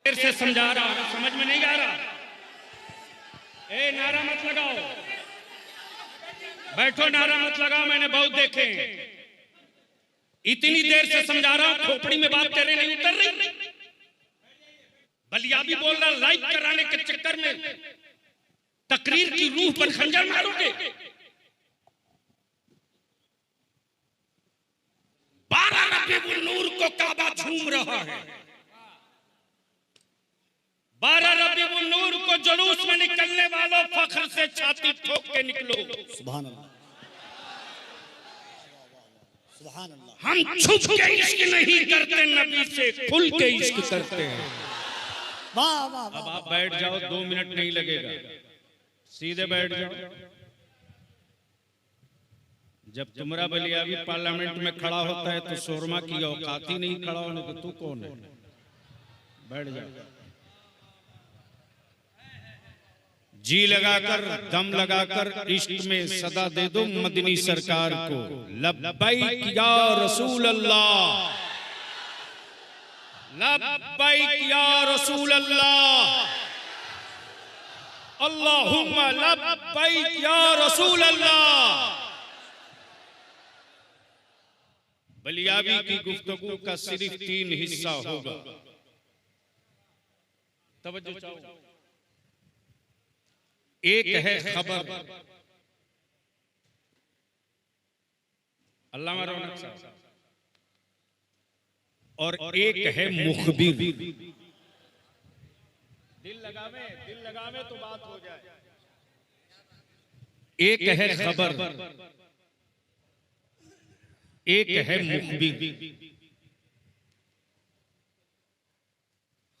देर से समझा रहा हूं, समझ में नहीं आ रहा? ए नारा मत लगाओ, बैठो, नारा मत लगाओ, मैंने बहुत देखे हैं। इतनी देर से समझा रहा हूं, खोपड़ी में बात तेरे नहीं उतर रही। बलिया भी बोल रहा, लाइव कराने के चक्कर में तकरीर की रूह पर खंजर मारोगे। 12 रबीउल नूर को काबा झूम रहा है। 12 रबीउल नूर को जुलूस में निकलने वालों, फख्र से छाती ठोक के निकलो। सुभान अल्लाह, सुभान अल्लाह। हम छुप के इश्क नहीं करते, नबी से खुल के इश्क करते हैं। वाह वाह। अब आप बैठ जाओ, 2 मिनट नहीं लगेगा, सीधे बैठ जाओ। जब तुमरा बलियावी पार्लियामेंट में खड़ा होता है तो शोरमा की औकात ही नहीं खड़ा होने की, तू कौन है? बैठ जाओ, जी लगाकर, दम लगाकर इश्क में सदा दे दो मदनी सरकार को। लब्बैक या रसूल अल्लाह, लब्बैक या रसूल अल्लाह, अल्लाहुम्मा लब्बैक या रसूल अल्लाह। बलियावी की गुफ्तगू का सिर्फ 3 हिस्सा होगा, तवज्जो चाहो। एक है खबर, अल्लामा रौनक साहब, और एक है मुखबिर। दिल लगावे तो बात हो जाए। एक है खबर, एक है मुखबिर।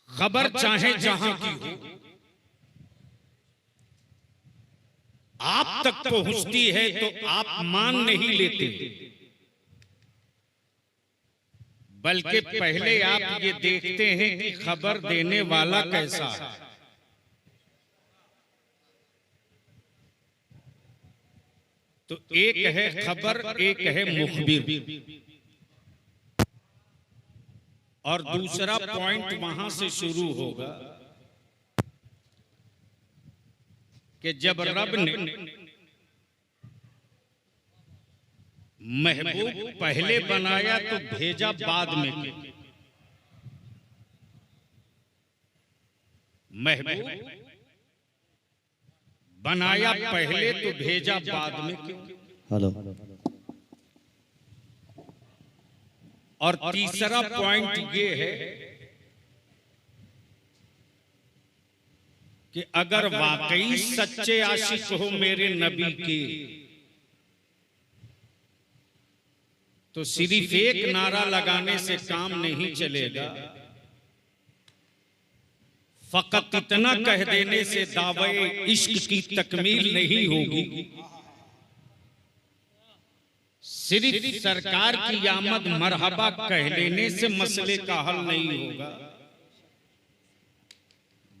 खबर चाहे जहां की हो, आप तक पहुंचती है तो आप मान नहीं लेते, बल्कि पहले आप ये देखते हैं कि खबर देने वाला कैसा है। तो एक है खबर, एक है मुखबिर, और दूसरा पॉइंट वहां से शुरू होगा कि जब रब ने महबूब पहले बनाया तो भेजा बाद में क्यों? महबूब बनाया पहले तो भेजा बाद में क्यों? हेलो। और तीसरा पॉइंट ये है कि अगर वाकई सच्चे आशिक हो मेरे नबी के, तो सिर्फ एक नारा लगाने से काम नहीं चलेगा, फकत इतना कह देने से दावे इश्क की तकमील नहीं होगी। सिर्फ सरकार की आमद मरहबा कह लेने से मसले का हल नहीं होगा,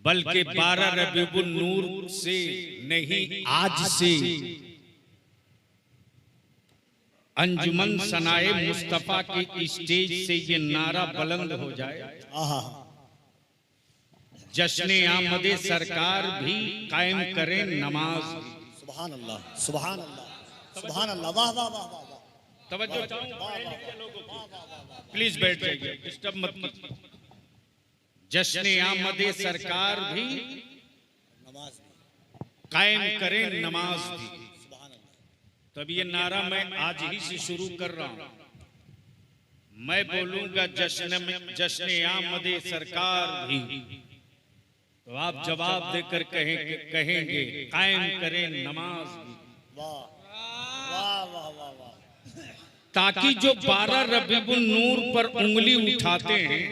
बल्कि 12 रबीउल नूर से नहीं, आज से अंजुमन सनाए मुस्तफा के स्टेज से ये नारा बुलंद हो जाए। जश्ने आमदे सरकार भी कायम करें नमाज। सुभान अल्लाह, सुभान अल्लाह, सुभान अल्लाह। वाह वाह वाह वाह। तवज्जो प्लीज, बैठ जाइए, डिस्टर्ब मत। जश्ने आमदे सरकार भी कायम करें नमाज भी। तब ये नारा मैं आज ही से शुरू कर रहा हूं। मैं बोलूंगा जश्न आमदे सरकार भी, तो आप जवाब देकर कहेंगे कायम करें नमाज भी। वाह वाह वाह वाह वाह। ताकि जो 12 रबीउल नूर पर उंगली उठाते हैं,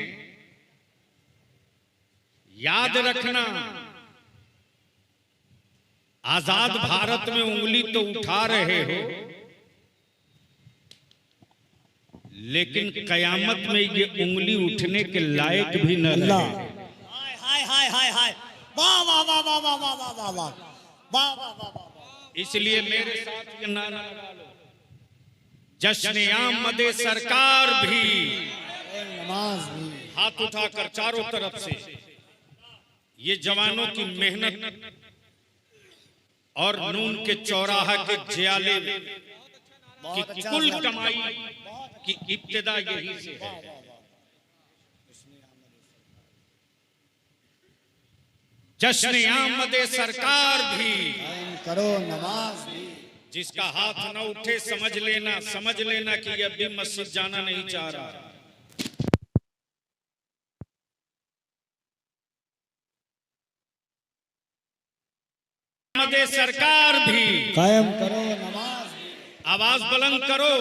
याद रखना, आजाद भारत में उंगली तो उठा रहे हो, लेकिन कयामत में ये उंगली उठने के लायक भी न रहे। हाय हाय हाय हाय। वाह वाह वाह वाह वाह वाह वाह वाह वाह वाह वाह वाह। इसलिए मेरे साथ ये नारा लगा लो, जश्न आमदे सरकार भी, नमाज भी। हाथ उठाकर चारों तरफ से ये जवानों की मेहनत और नून के चौराहा के जियाले की कुल कमाई की इब्तिदा यही से है। जश्न आमद सरकार भी करो नमाज भी। जिसका हाथ न उठे समझ लेना कि अब भी मस्जिद जाना नहीं चाह रहा। आमद सरकार भी कायम करो नमाज भी। आवाज बुलंद करो।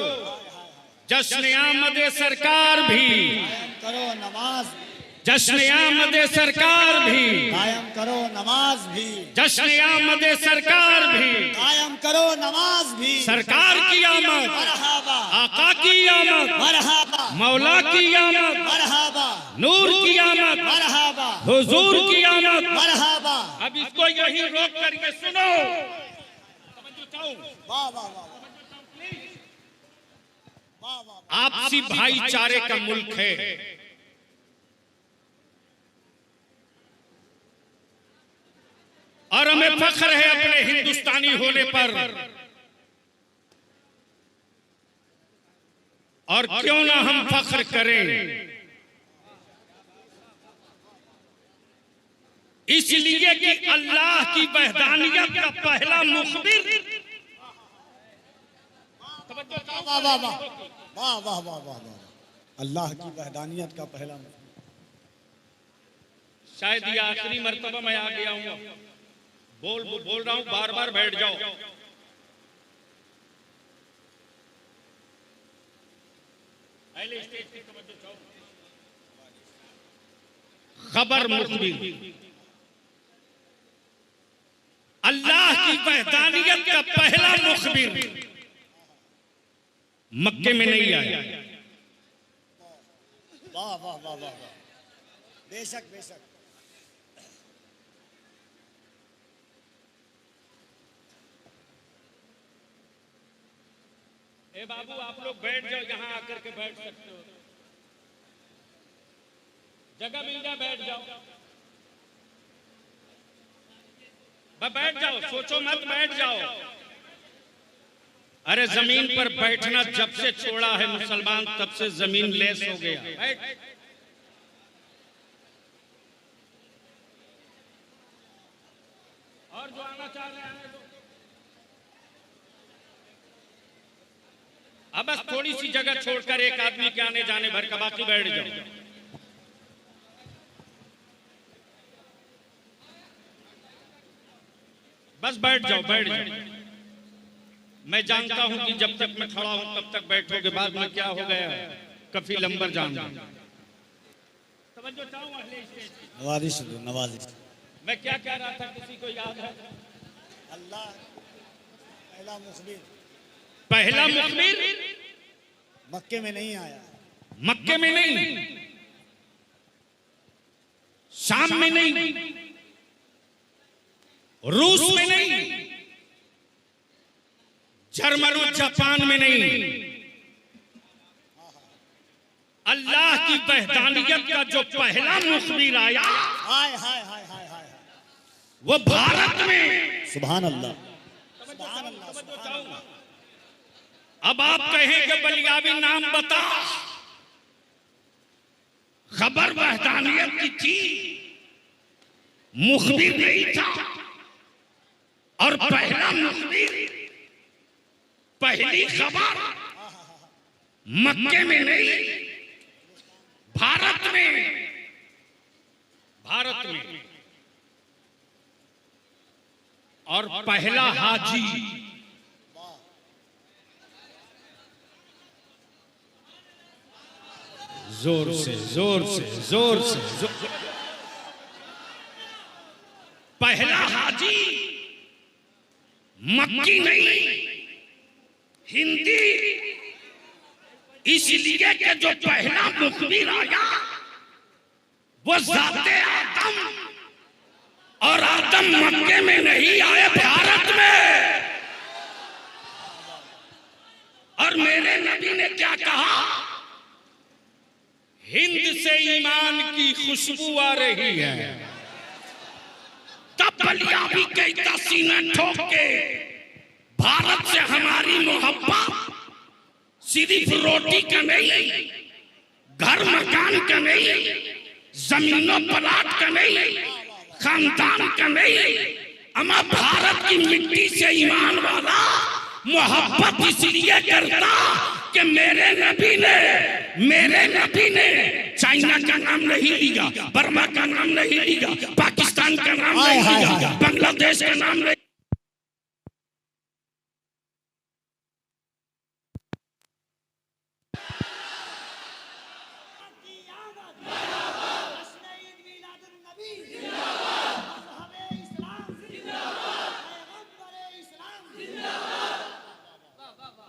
जश्न आमद सरकार भी कायम करो नमाज भी। जश्न आमद सरकार भी कायम करो नमाज भी। जश्न आमद सरकार भी कायम करो नमाज भी। सरकार की आमद, मरहबा आका की आमद, मरहबा मौला की आमद, मरहबा नूर की आमद, मरहबा हुजूर की आमद। मरहबा। अब इसको यही रोक करके सुनो। वाह वाह वाह वाह वाह। आपसी भाईचारे का मुल्क है। और हमें फख्र है अपने हिंदुस्तानी होने पर। और क्यों ना हम फख्र करें, इसलिए कि अल्लाह की वहदानियत का पहला मुखबिर। वाह वाह वाह वाह वाह वाह वाह वाह। अल्लाह की वहदानियत का पहला शायद ये आखिरी मर्तबा मैं आ गया हूं। बोल रहा हूं, बार बार बैठ जाओ। पहले स्टेज पे तवज्जो चाहो। खबर मुखबिर, अल्लाह की वहदानियत का पहला मुखबिर मक्के में नहीं आया। वाह वाह वाह वाह। बेशक बेशक। ए बाबू, आप लोग बैठ जाओ, यहां आकर के बैठ सकते हो। जगह मिल जाए बैठ जाओ। बैठ जाओ, सोचो मत, बैठ जाओ। अरे जमीन पर बैठना जब से छोड़ा है मुसलमान, तब से जमीन लेस हो गया। बैठ। और जो आना चाह रहे हैं आने दो। अब बस थोड़ी सी जगह छोड़कर एक आदमी के आने जाने भर का, बाकी बैठ जाओ। बस बैठ जाओ, बैठ जाओ। मैं जानता हूं कि जब तक मैं खड़ा हूं तब तक बैठोगे, बाद में क्या हो गया कफी लंबर जान। तवज्जो चाहूं अहले स्टेज। नवाजिश दो, नवाजिश। मैं क्या कह रहा था, किसी को याद है? अल्लाह पहला मुखबिर। पहला मुखबिर मक्के में नहीं आया। मक्के में नहीं, शाम में नहीं, रूस में नहीं, जर्मन और जापान में नहीं। अल्लाह की वहदानियत का जो पहला मुखबिर आया, हाय हाय हाय हाय हाय, वो भारत में। सुभान अल्लाह, सुभान अल्लाह, सुभान अल्लाह। अब आप कहेंगे बलियावी नाम बता। खबर वहदानियत की थी, मुखबिर नहीं था। और पहला मुखबिर, पहली खबर मक्के में नहीं, भारत में। भारत में। और पहला हाजी, जोर से जोर से जोर से जोर। पहला हाजी मक्की नहीं, हिंदी। इसलिए कि जो पहला मुखबिर आया वो जाते आदम, और आदम मक्के में नहीं आए, भारत में। और मेरे नबी ने क्या कहा? हिंद से ईमान की खुशबू आ रही है। बलियाबी कहता सीना ठोक के, भारत से हमारी मोहब्बत सिर्फ रोटी का नहीं, घर मकान का नहीं, जमीनों प्लाट का नहीं, खानदान का नहीं, अमा भारत की मिट्टी से ईमान वाला मोहब्बत इसलिए करता कि मेरे नबी ने चाइना का नाम नहीं लिया, बर्मा का नाम नहीं लिया, पाकिस्तान का नाम नहीं लिया, बांग्लादेश का नाम नहीं।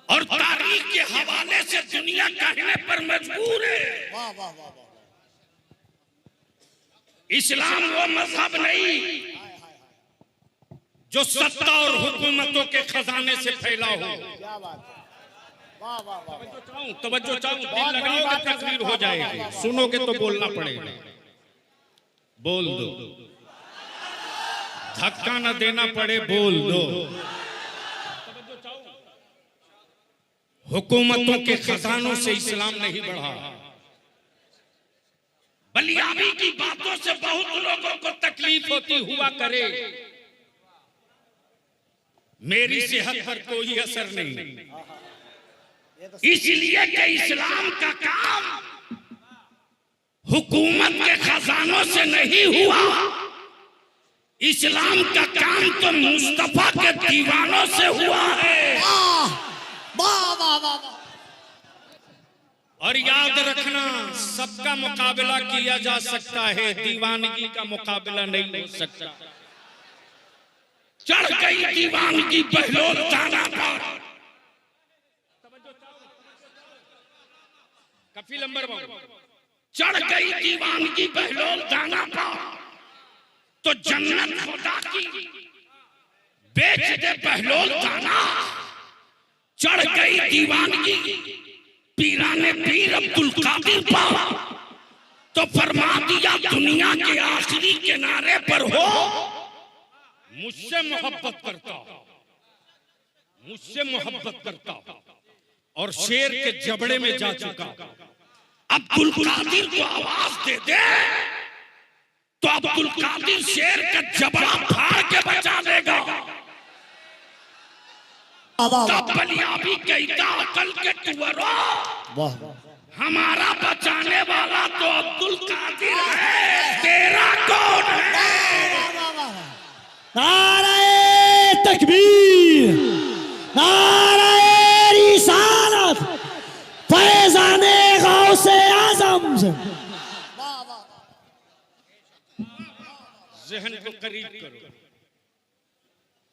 और तारीख के हवाले से दुनिया कहने पर मजबूर है, वाह वाह वाह वाह, इस्लाम वो मजहब नहीं जो सत्ता और हुकूमतों के खजाने से फैला हो। क्या बात है, वाह वाह वाह, तवज्जो चाहूं, दिल लगाओगे तकरीर हो जाएगी, सुनोगे तो बोलना पड़ेगा। बोल दो, धक्का न देना पड़े, बोल दो। हुकूमतों के खजानों से इस्लाम नहीं बढ़ा। बलियाबी की बातों से बहुत लोगों को तकलीफ होती हुआ करे, मेरी सेहत पर कोई असर नहीं, इसलिए कि इस्लाम का काम हुकूमत के खजानों से नहीं हुआ, इस्लाम का काम तो मुस्तफा के दीवानों से हुआ है। वाह वाह वाह वाह, और याद रखना, सबका मुकाबला किया जा सकता है, दीवानगी का मुकाबला नहीं हो सकता। चढ़ गई दीवानगी बहलोल दाना पर, कफी लंबर चढ़ गई दीवानगी बहलोल दाना पर, तो जन्नत खुदा की बेच दे बहलोल दाना। चढ़ गई दीवानगी पीराने पीर अब्दुल कादिर पर, तो फरमा दिया दुनिया के आखिरी किनारे पर हो, मुझसे मोहब्बत करता, मुझसे मोहब्बत करता और शेर के जबड़े में जा चुका। अब्दुल कादिर को आवाज दे दे तो अब्दुल कादिर शेर का जबड़ा फाड़ के बचा लेगा। तब बलियाबी कहता अकल के टुवरो, वाह, हमारा बचाने वाला तो अब्दुल कादिर है, तेरा कौन है? नारे तकबीर, नारे रिसालत, फैज़ाने गौसे आज़म। जहन को करीब करो।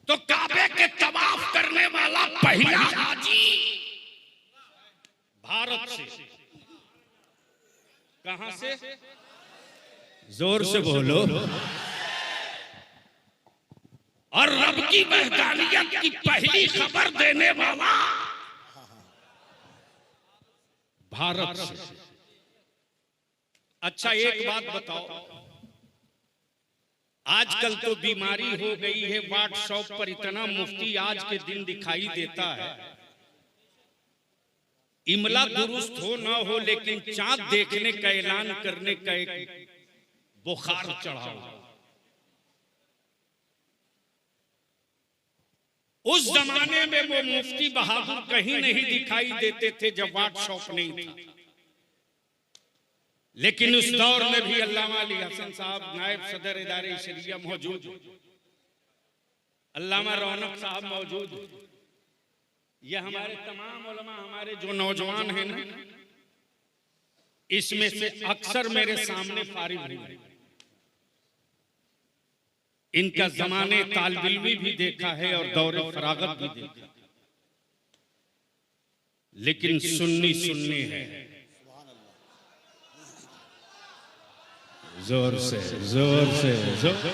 तो काबे के तवाफ करने वाला पहला हाजी भारत से, कहां से? जोर से बोलो। और रब की वहदानियत की पहली खबर देने वाला भारत से। अच्छा एक बात बताओ, आजकल तो बीमारी हो गई है, व्हाट्सएप पर इतना मुफ्ती आज के दिन दिखाई देता है, इमला दुरुस्त हो ना हो लेकिन चांद देखने का ऐलान करने का एक बुखार चढ़ा। उस जमाने में वो मुफ्ती बहादुर कहीं नहीं दिखाई देते थे जब व्हाट्सएप नहीं था, लेकिन उस दौर में भी अल्लामा अली हसन साहब नायब सदर इदारे शरिया मौजूद, अल्लामा रौनक साहब मौजूद, ये हमारे तमाम उलमा, हमारे जो नौजवान हैं ना, इसमें से अक्सर मेरे सामने फारिग हुए, इनका जमाने तालिब इल्मी भी देखा है और दौरे फरागत भी देखा, लेकिन सुन्नी सुन्नी है। जोर से जोर से जोर।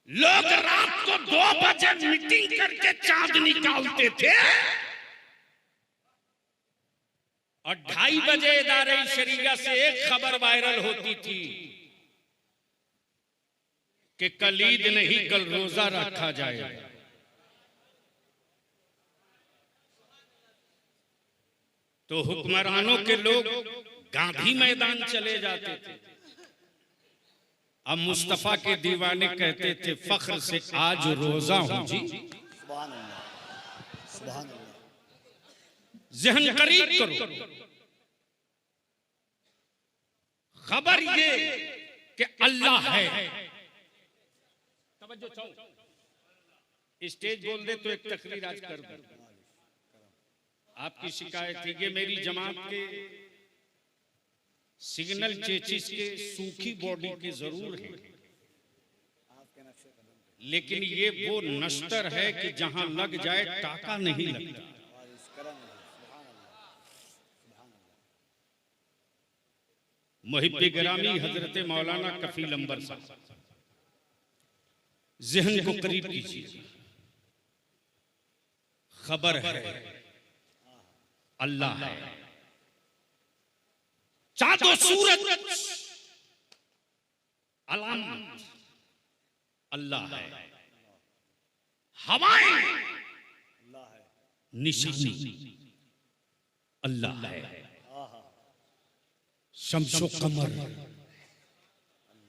लोग रात को 2 बजे मीटिंग करके चांद निकालते थे और 2:30 बजे इदारे शरिया से एक खबर वायरल होती थी, कि कल ईद नहीं कल रोजा रखा जाए। तो हुक्मरानों के लोग गांधी मैदान चले जाते थे। अब मुस्तफा के दीवाने कहते थे फख्र से आज रोजा हूं जी। सुभान अल्लाह, सुभान अल्लाह। जहन करीब करो, खबर ये कि अल्लाह है। तवज्जो चाहो, स्टेज बोल दे तो एक तकरीर आज कर दूं। आपकी शिकायत थी कि मेरी जमात के सिग्नल चेचिस के सूखी बॉडी की जरूर है, लेकिन ये वो नश्तर है कि जहां लग जाए टाका नहीं लगता। मुहिब्बे गिरामी हजरत मौलाना कफील अंबर साहब, जहन को करीब कीजिए। खबर है अल्लाह है। चाँदो सूरज अलामत अल्लाह है। हवाएं निशानी अल्लाह है। शम्सो कमर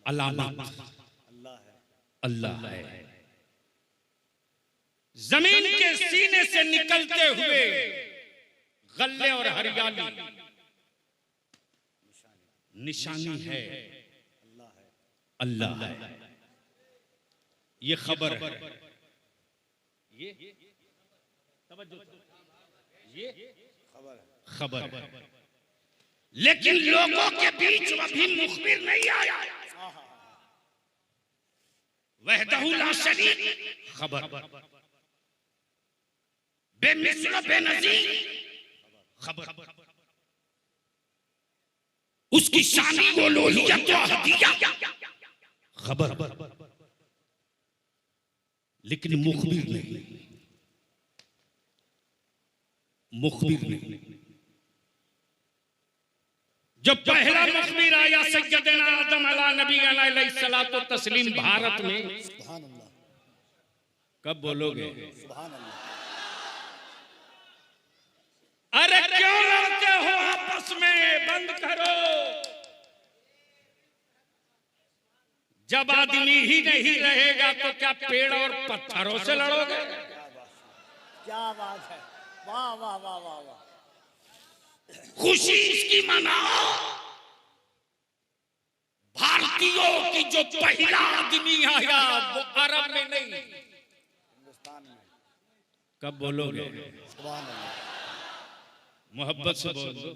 अलामत अल्लाह है। जमीन के सीने से निकलते हुए गल्ले और हरियाली निशानी है अल्लाह है। ये खबर है, ये खबर है। लेकिन लोगों के बीच अभी मुखबिर नहीं आया। वहदहु ला शरीक खबर बेमिसल बेनजीर खबर उसकी शानी वो लोहियत व हदिया खबर, लेकिन मुखबिर नहीं, मुखबिर नहीं। जब पहला मुखबिर आया सैयदना आदम अला नबी अलैहिस्सलातु तस्लीम भारत में, सुभान अल्लाह, कब बोलोगे? सुभान अल्लाह। अरे क्यों लड़ते हो आपस में? बंद करो। जब आदमी ही नहीं रहेगा तो क्या पेड़ और पत्थरों से लड़ोगे? क्या बात है, वाह वाह वाह वाह वाह। खुशी इसकी मनाओ भारतीयों की जो पहला आदमी आया वो अरब में नहीं, हिंदुस्तान में। कब बोलोगे? सुभान अल्लाह। मोहब्बत से बोल दो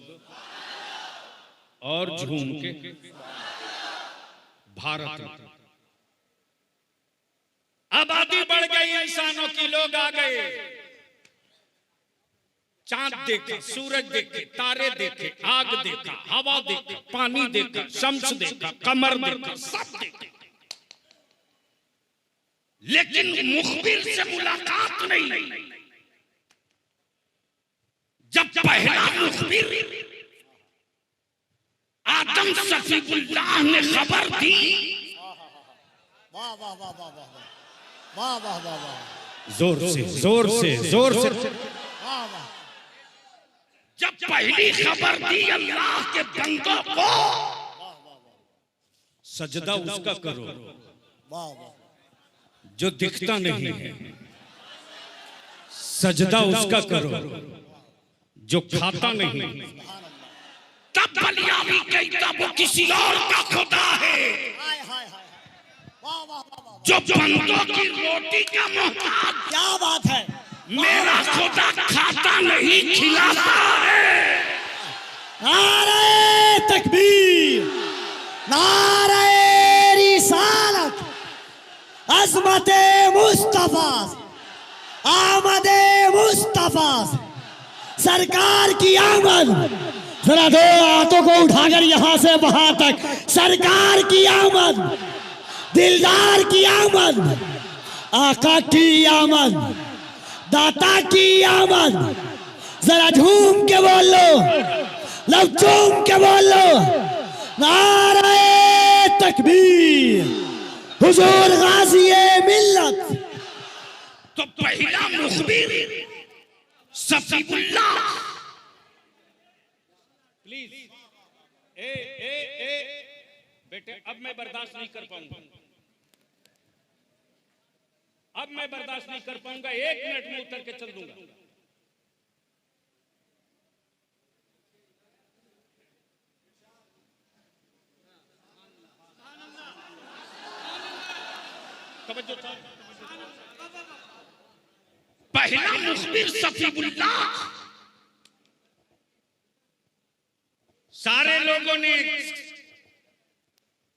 और झूम के। भारत में आबादी बढ़ गई, इंसानों की, लोग आ गए। चांद देखे, सूरज देखे, तारे देखे, आग देखा, हवा देखा, पानी देखा, शम्स देखा, कमर देखा, सब देखा, लेकिन मुखबिर से मुलाकात नहीं। जब पहला मुखबिर आदम सफीउल्लाह ने खबर दी, वाह वाह वाह वाह वाह वाह वाह वाह वाह, जोर से जोर से जोर से वाह वाह। जब पहली खबर दी अल्लाह के बंदों को, सजदा उसका करो वाह वाह। जो दिखता नहीं है, सजदा उसका करो जो खाता नहीं। तब बलियावी कहता वो किसी और का खुदा है, हाय हाय हाय, वाह वाह वाह वाह। जो बंदों की रोटी का मोहताज। क्या बात है, मेरा खुदा खाता नहीं खिलाता है। नारे तकबीर, नारे रिसालत, अज़मते मुस्तफा, आमदे मुस्तफा, सरकार की आमद। जरा दो हाथों को उठाकर यहां से वहां तक, सरकार की आमद, दिलदार की आमद, आका की आमद, दाता की आमद। जरा झूम के बोल लो, लब चूम के बोल लो, नारे तकबीर, हुजूर गाज़ी मिल्लत। तो पहला मुखबिर सफीउल्लाह। प्लीज ए बेटे, अब मैं बर्दाश्त नहीं कर पाऊंगा, अब मैं बर्दाश्त नहीं कर पाऊंगा। 1 मिनट में उतर के चल दूंगा। तवज्जो चाहो। पहला मुखबिर सफीउल्लाह। सारे लोगों ने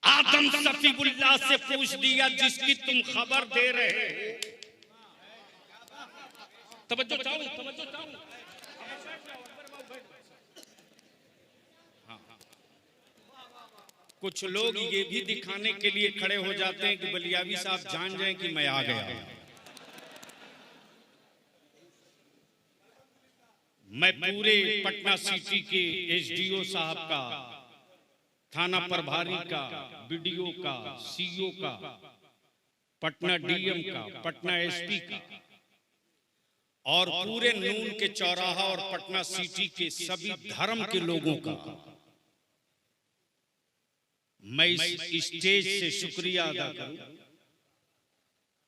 आदम सफीउल्लाह से पूछ दिया जिसकी तुम खबर दे रहे हो। तवज्जो चाहो, तवज्जो चाहो। कुछ लोग ये भी दिखाने के लिए खड़े हो जाते हैं कि बलियावी साहब जान जाएं कि मैं आ गया। मैं पूरे पटना सिटी के एसडीओ साहब का, थाना प्रभारी का, बीडीओ का, सीओ का, पटना डीएम का, पटना एसपी का और पूरे नून के चौराहा और पटना सिटी के सभी धर्म के लोगों का मैं इस स्टेज से शुक्रिया अदा करूं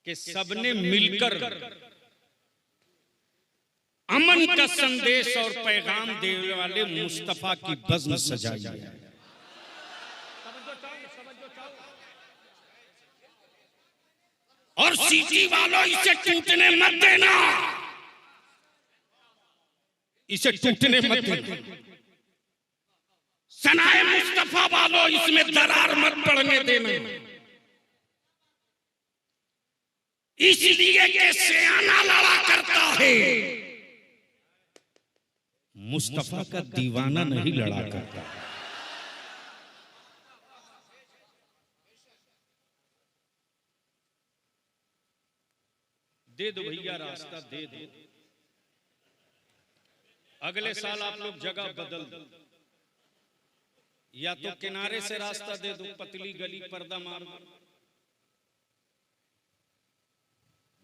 कि सबने मिलकर अमन का संदेश और पैगाम देने वाले मुस्तफा की बज़्म सजाई है। और सिटी वालों इसे टूटने मत देना, इसे टूटने मत देना। सनाए मुस्तफा वालों इसमें दरार मत पड़ने देना। इसलिए कि सियाना लड़ा करता है, मुस्तफा का दीवाना नहीं लड़ा करता। दे दो भैया, रास्ता दे दो। अगले साल आप लोग जगह बदल दो, या तो किनारे से रास्ता दे दो, पतली गली पर्दा मार दो।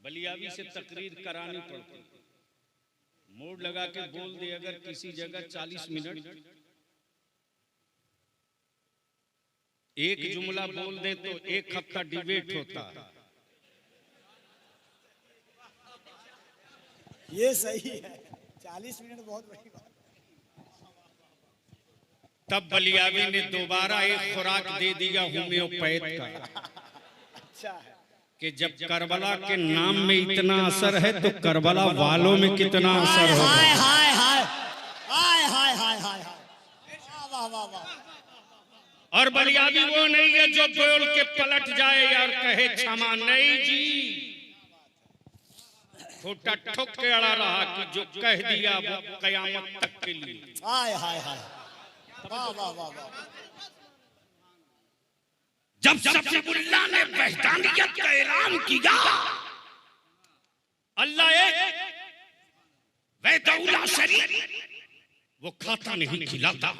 बलियावी से तकरीर करानी पड़ती, मोड़ लगा के बोल दे अगर किसी जगह 40 मिनट एक जुमला बोल दे तो 1 हफ्ता डिबेट होता है। ये सही है, 40 मिनट बहुत बड़ी बात। तब बलियावी ने दोबारा एक खुराक दे दिया होम्योपैथ का। अच्छा है कि जब करबला के नाम में इतना असर है तो करबला वालों में कितना असर होगा। हाय हाय हाय हाय हाय हाय हाय हाय, वाह वाह वाह। और बलियावी वो नहीं है जो बोल के पलट जाए और कहे क्षमा नहीं जी, छोटा ठोक के अड़ा रहा कि जो कह दिया वो कयामत तक के लिए। हाय हाय हाय, वाह वाह वाह वाह। जब सफीउल्लाह ने वहदानियत का ऐलान किया, अल्लाह एक वहदहुल्लाह शरीक, वो खाता नहीं खिलाता,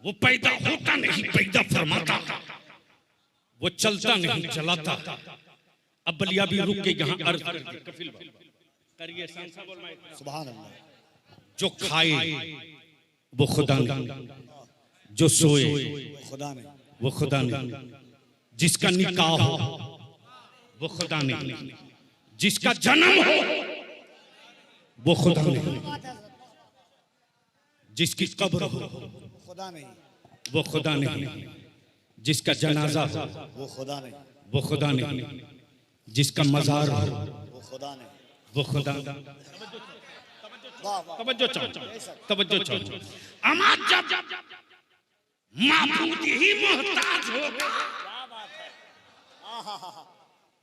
वो पैदा होता नहीं पैदा फरमाता, वो चलता नहीं चलाता। अब बलियावी रुक के यहाँ अर्ज कफिल करिए, सुभान अल्लाह। जो खाए वो खुदा नहीं, जो सोए खुदा ने, वो खुदा नहीं, जिसका निकाह हो वो खुदा नहीं, जिसका जन्म हो वो खुदा नहीं, जिसकी कब्र हो खुदा नहीं, वो खुदा नहीं, जिसका जनाजा हो वो खुदा नहीं, वो खुदा नहीं, जिसका मजार हो वो खुदा नहीं। वो खुदा। वाह वाह, तवज्जो चाहो, तवज्जो चाहो। अमा जब माबूद ही मोहताज होगा, क्या बात है। हाँ हाँ हाँ,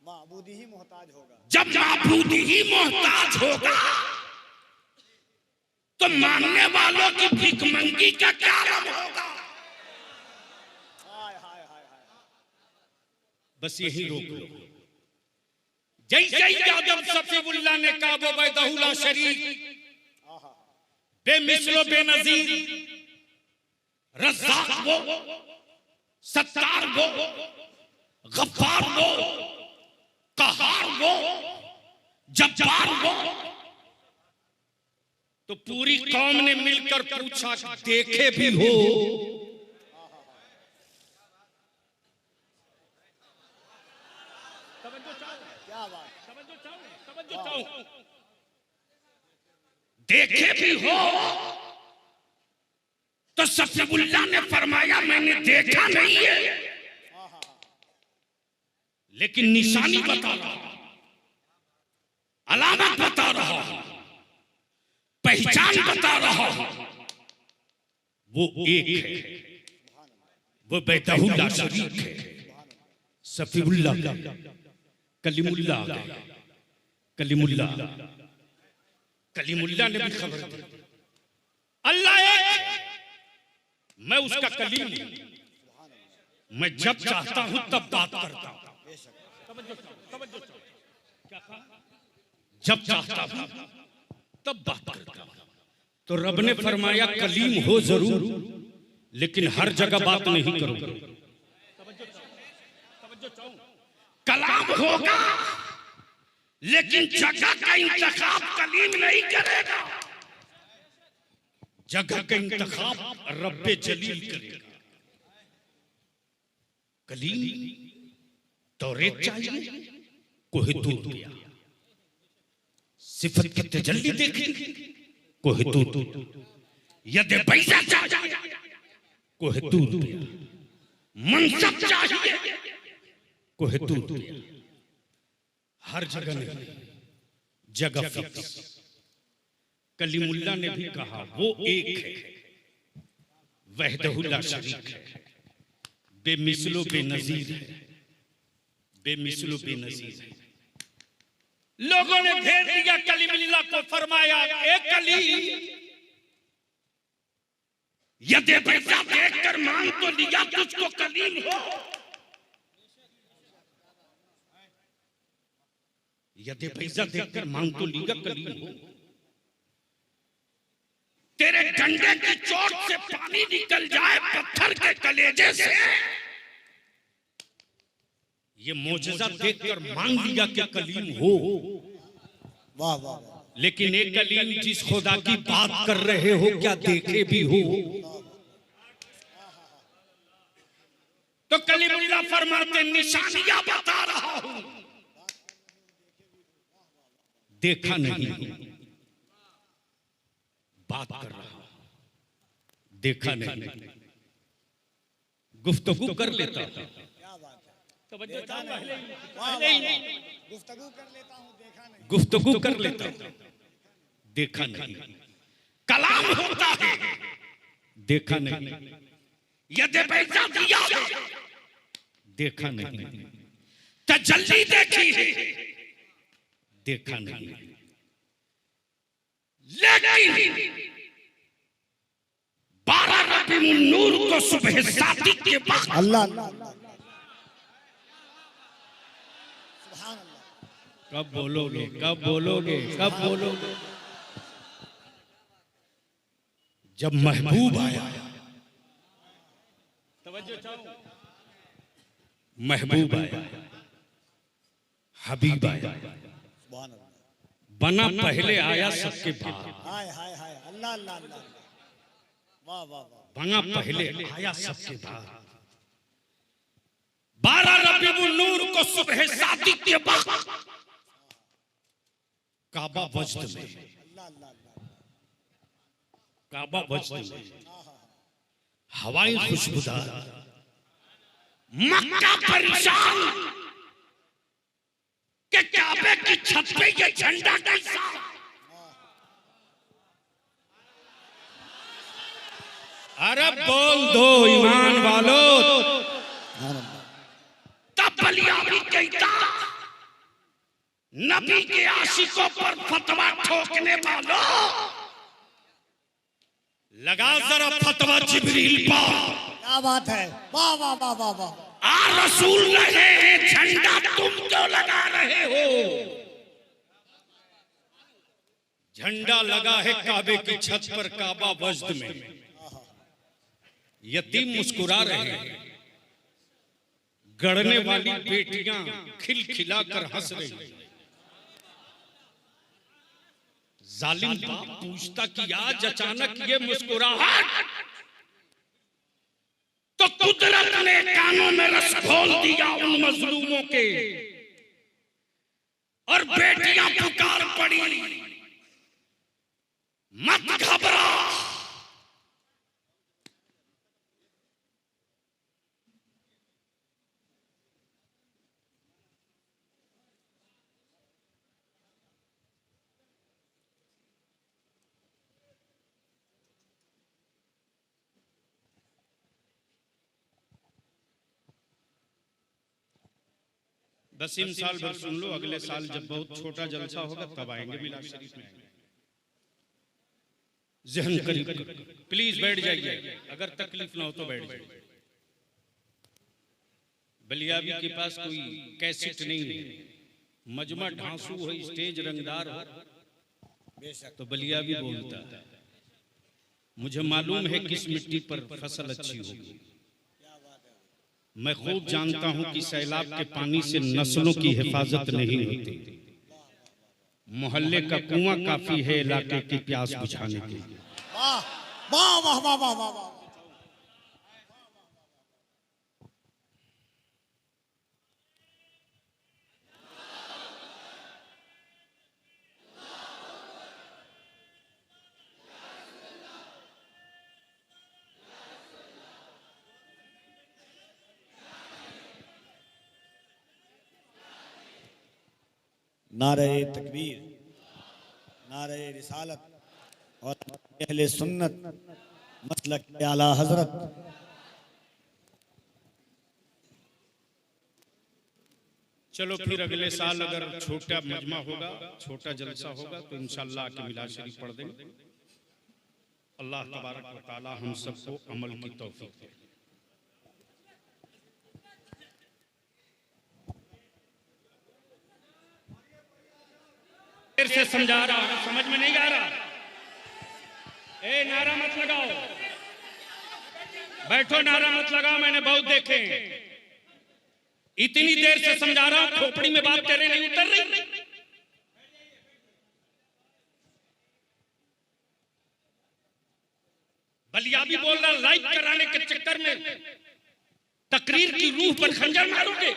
माबूद ही मोहताज होगा। जब माबूद ही मोहताज होगा तो मानने वालों की भिखमंगी का क्या रब होगा। हाय हाय हाय हाय, बस यही रोक लो। जैसे जब सफीउल्लाह ने कहा वो वहदहुल्लाह शरीक, बेमिसलो बेनजीर, रज़्ज़ाक़ वो, सत्तार वो, गफ्फार वो, कहार वो, जब्बार वो। तो पूरी कौम ने मिलकर पूछा कि देखे भी हो? क्या बात, देखे भी हो? तो सफीउल्लाह ने फरमाया मैंने देखा नहीं है, लेकिन निशानी बता रहा हूं, अलामत बता रहा हूं, पहचान बता रहा हूं। वो एक है, वो बैतहुल्लाह शरीक है, सफीउल्लाह कलीमुल्लाह, कलीमुल्लाह, कलीमुल्लाह ने भी खबर दी अल्लाह एक, मैं उसका कलीम हूं, मैं जब चाहता हूं तब बात करता हूं। जब चाहता हूं तब बात करता हूं। तो रब ने फरमाया कलीम हो जरूर, लेकिन हर जगह बात नहीं करो। कलाम होगा लेकिन जगह का इंतखाब कलीम नहीं करेगा। जगह का इंतखाब रब्बे जलील करेगा। कलीम तौरेत चाहिए, कोहे तूर दिया। सिफत की तजल्ली देखी, कोहे तूर दिया। यदि पैसा चाहिए, कोहे तूर दिया। मनसब चाहिए, कोहे तूर दिया। हर जगह नहीं, जगह फिक्स। कलीमुल्लाह ने भी कहा वो एक है, वहदहुल्लाह शरीक है, बेमिसलो बेनजीर है, बेमिसलो बेनजीर है। लोगों ने घेर लिया कलीमुल्लाह को, फरमाया एक कलीम। यदि पैसा देखकर मांग तो लिया तुझको कलीम हो, यदि पैसा देखकर मांग तो लिया कलीम हो। तेरे डंडे की चोट से पानी निकल जाए पत्थर के कलेजे से, ये मोजज़ा देखकर मांग लिया कि कलीम हो। वाह वाह, लेकिन एक कलीम जिस खुदा की बात कर रहे हो क्या देखे भी हो? तो कलीमुल्लाह फरमाते निशानियां बता रहा हूं, देखा नहीं, बात कर रहा हूं, देखा नहीं। गुफ्तगू कर लेता हूं, क्या बात है, तवज्जो देखा नहीं, पहले वाह ही वाह, गुफ्तगू कर लेता हूँ देखा नहीं। गुफ्तगू कर लेता हूं, देखा नहीं। कलाम होता है। देखा नहीं, यदि पैसा दिया है, देखा नहीं, तजल्ली देखी है, देखा नहीं। लेकिन 12 रबीउल नूर को सुबह सादिक के वक्त अल्लाह अल्लाह सुभान अल्लाह, कब बोलोगे, कब बोलोगे, कब बोलोगे? जब महबूब आया, महबूब आया, हबीब आया, सुभान अल्लाह, बना पहले आया सबके बाद। हाय हाय हाय, अल्लाह अल्लाह अल्लाह, वाह वाह वाह, बना पहले आया सबके बाद। 12 रबीउल नूर को सुबह सादिक के वक्त काबा वजद में, अल्लाह अल्लाह अल्लाह, काबा वजद में हवाएं खुशबूदार, मक्का परेशान के काबे की छत पे ये झंडा कैसा? अरे बोल दो ईमान वालों। सुभान अल्लाह, तब बलियाबी कहता नबी के आशिकों पर फतवा ठोकने वालों, लगा जरा फतवा जिब्रील पर। क्या बात है, वाह वाह वाह वाह वाह, आ रसूल रहे हैं झंडा तुम क्यों लगा रहे हो? झंडा लगा है काबे की छत पर, काबा वजद में। यतीम मुस्कुरा रहे हैं, गढ़ने वाली बेटियां खिलखिलाकर हंस रही। जालिम बाप पूछता कि आज अचानक ये मुस्कुराहट, तो कुदरत ने कानों में रस घोल दिया उन मजलूमों के, और बेटियां पुकार पड़ी, मत घबरा। बस इन साल भर सुन लो, अगले साल जब बहुत छोटा जलसा होगा तब आएंगे मिलाद शरीफ में। जहन करीब, प्लीज बैठ जाइए, अगर तकलीफ ना हो तो बैठ जाइए। बलियाबी के पास कोई कैसेट नहीं है, मजमा ढांसू हो, स्टेज रंगदार हो, तो बलियाबी बोलता है। मुझे मालूम है किस मिट्टी पर फसल अच्छी होगी। मैं खूब जानता हूं कि सैलाब के पानी से नस्लों की हिफाजत नहीं होती। मोहल्ले का कुआं काफी है इलाके की प्यास बुझाने के लिए। वाह वाह वाह वाह वाह वाह वाह। नारे तकबीर, नारे रिसालत और अहले सुन्नत मसलक आला हजरत। चलो फिर अगले साल अगर छोटा मजमा होगा, छोटा जलसा होगा तो इंशाअल्लाह के मिलाद शरीफ पढ़ देंगे। अल्लाह तबारक व तआला हम सबको अमल की तौफीक दे। देर से समझा रहा हूं, समझ में नहीं आ रहा? ए नारा मत लगाओ, बैठो, नारा मत लगाओ, मैंने बहुत देखे। इतनी देर से समझा रहा हूं, खोपड़ी में बात कर रहे नहीं उतर रही। बलियाबी बोल रहा, लाइक कराने के चक्कर में तकरीर की रूह पर खंजर मारोगे।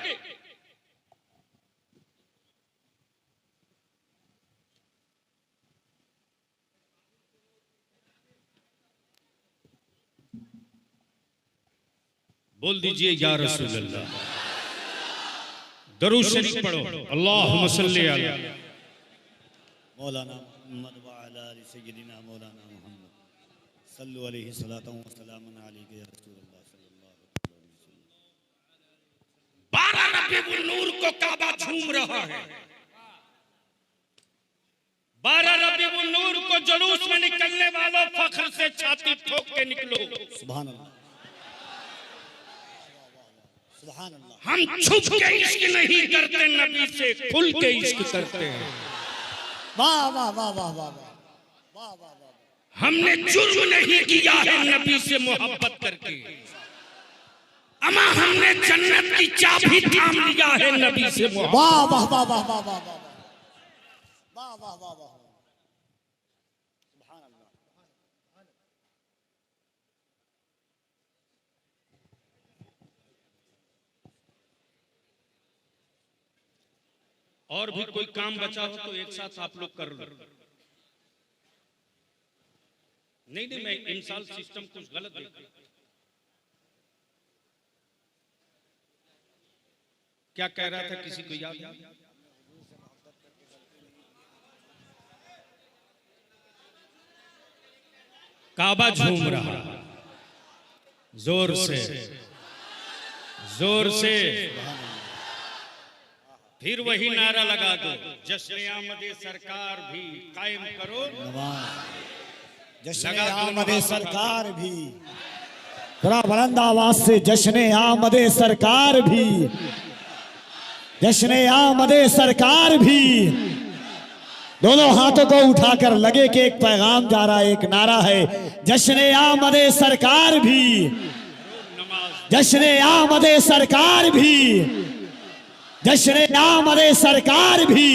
बोल दीजिए या रसूल अल्लाह। दरूद शरीफ पढ़ो, अल्लाहुम्मा सल्ली अला मौलाना मोहम्मद व अला सय्यिदिना मौलाना मोहम्मद सल्लु अलैहि सलातु व सलामुन अलैहि या रसूल अल्लाह सल्लल्लाहु अलैहि वसल्लम। 12 रबीउल नूर को काबा झूम रहा है। 12 रबीउल नूर को जुलूस में निकलने वालों, फख्र से छाती ठोक के निकलो। सुभान अल्लाह, सुभान अल्लाह। हम छुप के इश्क नहीं करते, नबी से खुल के इश्क करते हैं। वाह वाह वाह वाह वाह वाह वाह वाह। हमने जुर्म नहीं किया है नबी से मोहब्बत करके, अमा हमने जन्नत की चाबी थाम लिया है नबी से मोहब्बत। वाह वाह वाह वाह वाह वाह वाह वाह वाह वाह वाह। सुभान अल्लाह। और भी कोई काम बचा हो तो एक साथ आप लोग कर लो। नहीं, मैं इन साल सिस्टम कुछ गलत देखा। क्या कह रहा था, किसी को याद है? काबा झूम रहा, जोर से, जोर से। फिर वही नारा लगा दो, जश्न आमदे सरकार भी कायम करो। जश्न आमदे सरकार भी, थोड़ा बुलंद आवाज से, जश्न आमदे सरकार भी, जश्न आमदे सरकार भी। दोनों हाथों को उठाकर लगे कि एक पैगाम जा रहा है, एक नारा है, जश्न आमदे सरकार भी। नमाज जश्न आमदे सरकार भी, जश्न आमदे सरकार भी।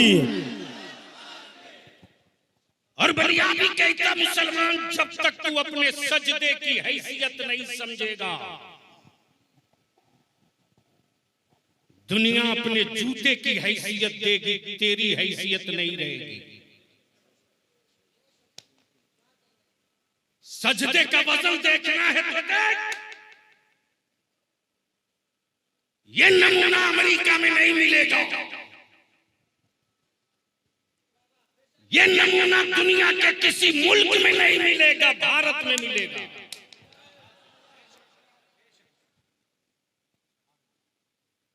और बलियाबी कहता मुसलमान जब तक तू अपने सजदे की हैसियत नहीं समझेगा, दुनिया अपने जूते की हैसियत देगी, तेरी हैसियत नहीं रहेगी। सजदे का वजन देखना है तो देख, ये नमूना अमेरिका में नहीं मिलेगा, ये नमूना दुनिया के किसी मुल्क में नहीं मिलेगा, भारत में मिलेगा।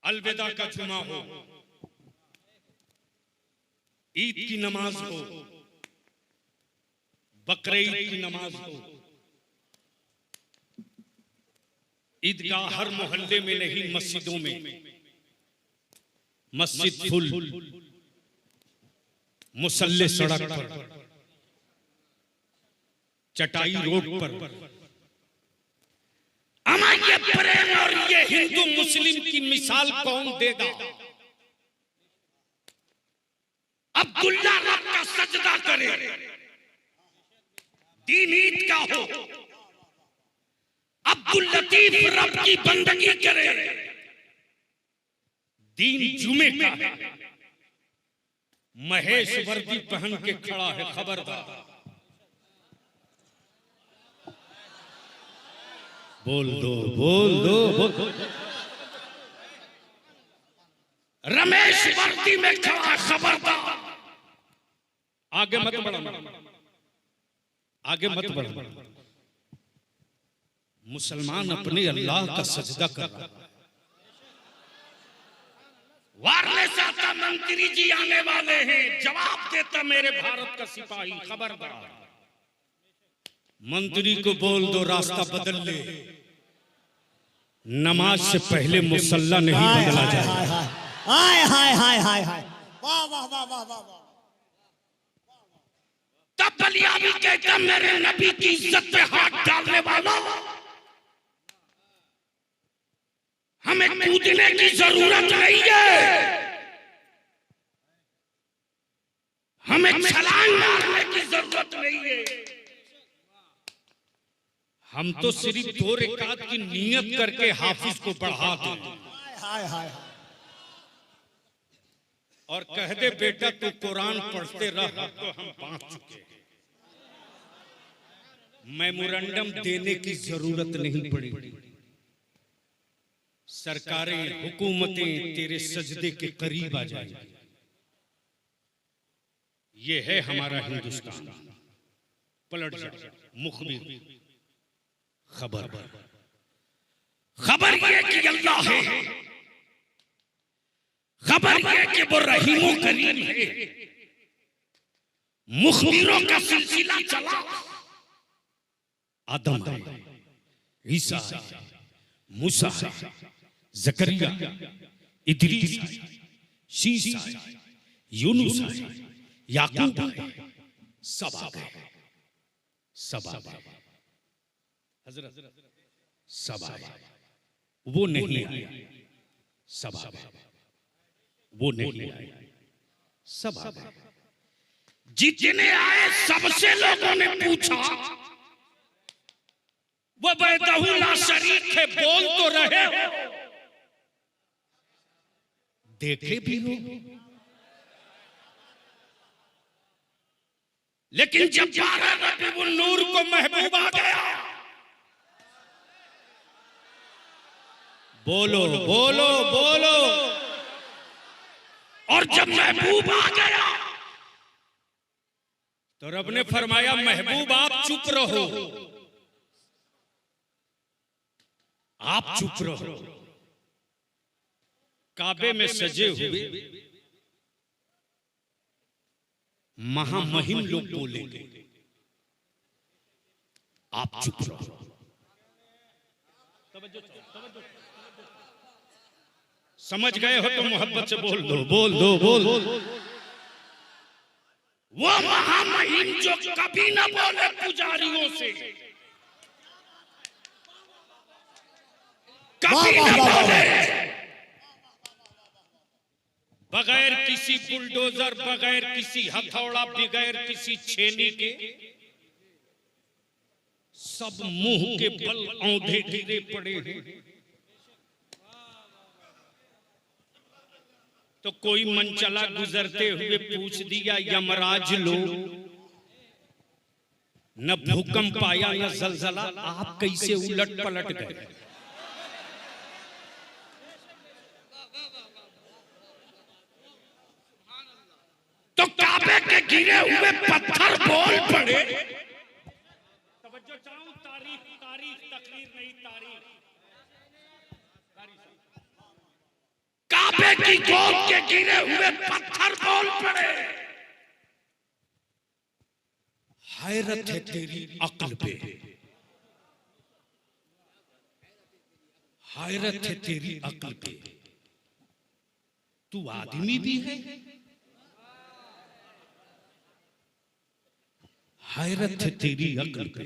अलविदा का जुमा हो, ईद की नमाज हो, बकरीद की नमाज हो, ईदगाह हर मोहल्ले में नहीं, मस्जिदों में, मस्जिद फुल, मुसल्ले सड़क पर, चटाई रोड पर। अमा ये प्रेम और ये हिंदू मुस्लिम की मिसाल कौन देगा? अब्दुल्ला रब का सजदा करे, दीन ईद का हो, अब्दुल लतीफ रब की बंदगी करे, दीन जुमे का है। महेश वर्दी पहन के खड़ा है, खबरदार। बोल दो, बोल दो, बोल दो। रमेश वर्दी में खड़ा, खबरदार। आगे मत बढ़ो, आगे मत बढ़ो। मुसलमान अपने अल्लाह का सजदा कर रहा है। वारने साहता मंत्री जी आने वाले हैं, जवाब देता मेरे भारत का सिपाही, खबरदार। मंत्री को बोल दो रास्ता बदल ले, नमाज से पहले मुसल्ला नहीं बदला जाए। हाय हाय हाय हाय हाय, वाह वाह वाह वाह वाह। तब बलियाबी कहता मेरे नबी की इज्जत पे हाथ डालने वाला, हमें कूदने की जरूरत नहीं है, हमें छलांग मारने की जरूरत नहीं है। हम तो सिर्फ 2 रकात की नियत करके हाफिज को बढ़ा दें और कह दे बेटा तू कुरान पढ़ते रह, तो हम पहुंच चुके। मेमोरेंडम देने की जरूरत नहीं पड़ी। सरकारें, हुकूमतें तेरे सजदे के करीब आ जाएंगी। ये है हमारा हिंदुस्तान। पलट जा, मुखबिर, खबर खबर ये कि अल्लाह है, खबर ये कि वो रहीमो करीम है। मुखबिरों का सिलसिला चला, आदम है, ईसा है, मूसा है, जकरिया, इदरीस है, शीशा है, यूनुस है, याकूब है, सब आ गए, सब आ गए। हजरत सब आए, वो नहीं आए, सब आ गए। वो नहीं आए, सब आ गए। जितने आए सबसे लोगों ने पूछा, वो वहदहू ला शरीक है, बोल तो रहे हो, देखे भी हो। लेकिन जब 12 रबीउल नूर को महबूब आ गया, बोलो बोलो बोलो, और जब महबूब आ गया तो रब ने फरमाया महबूब आप चुप रहो, आप चुप रहो। काबे में सजे हुए महामहिम लोग बोलेंगे, आप चुप रहो। समझ गए हो तो मोहब्बत से बोल दो, बोल दो, बोल दो। वो महामहिम जो कभी ना बोले पुजारियों से, कभी न बोले। बगैर किसी बुलडोजर, बगैर किसी हथौड़ा, बगैर किसी छेनी के सब मुंह के बल औंधे गिरे पड़े हैं। तो कोई मनचला गुजरते हुए पूछ दिया, यमराज लोग, न भूकंप आया न जलजला, आप कैसे उलट पलट गए? तो काबे के गिरे हुए पत्थर बोल पड़े। तवज्जो चाहूं, तारीफ तारीफ तकरीर नहीं, तारीफ। काबे की गोद के गिरे हुए पत्थर बोल पड़े। हैरत है तेरी अक्ल पे, हैरत है तेरी अक्ल पे, तू आदमी भी है? हैरत है तेरी अक्ल पे,